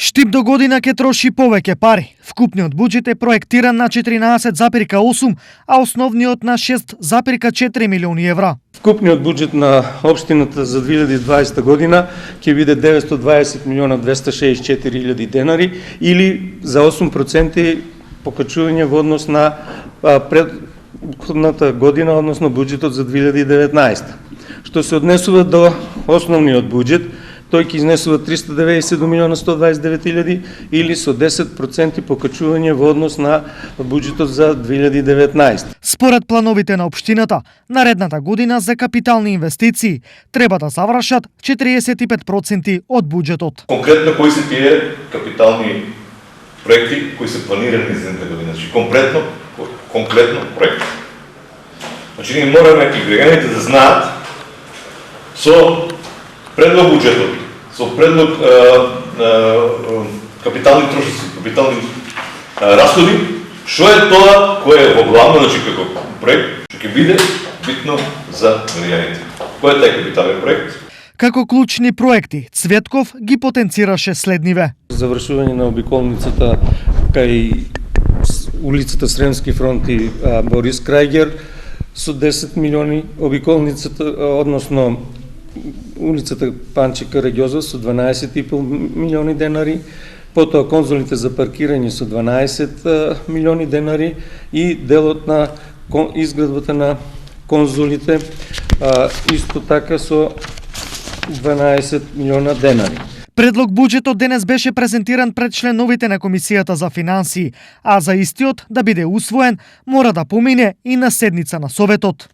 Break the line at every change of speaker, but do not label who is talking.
Штип до година ќе троши повеќе пари. Вкупниот буџет е проектиран на 14,8, а основниот на 6,4 милиони евра.
Вкупниот буџет на општината за 2020 година ќе биде 920 милиона 264 илјади денари или за 8% покачување во однос на предходната година, односно буџетот за 2019. Што се однесува до основниот буџет, тој ќе изнесува 397 милиона 129 илјади или со 10% покачување во однос на буџетот за 2019.
Според плановите на општината, наредната година за капитални инвестиции треба да завршат 45% од буџетот.
Конкретно кои се тие капитални проекти кои се планирани за едната година? Значи конкретно проекти. Значи ние мораме и граѓаните да знаат со предлог буџетот, со предлог капитални трошоци, капитални расходи, што е тоа кое е во главно, значи како проект, што ќе биде битно за граѓаните. Кој е тај капитален проект?
Како клучни проекти, Цветков ги потенцираше следниве.
Завршување на обиколницата кај улицата Сремски фронт и Борис Крајгер со 10 милиони, обиколницата, односно улицата Панче Караѓозов со 12,5 милиони денари, потоа конзолите за паркирање со 12 милиони денари и делот на изградбата на конзолите исто така со 12 милиона денари.
Предлог буџетот денес беше презентиран пред членовите на Комисијата за финансии, а за истиот да биде усвоен, мора да помине и на седница на Советот.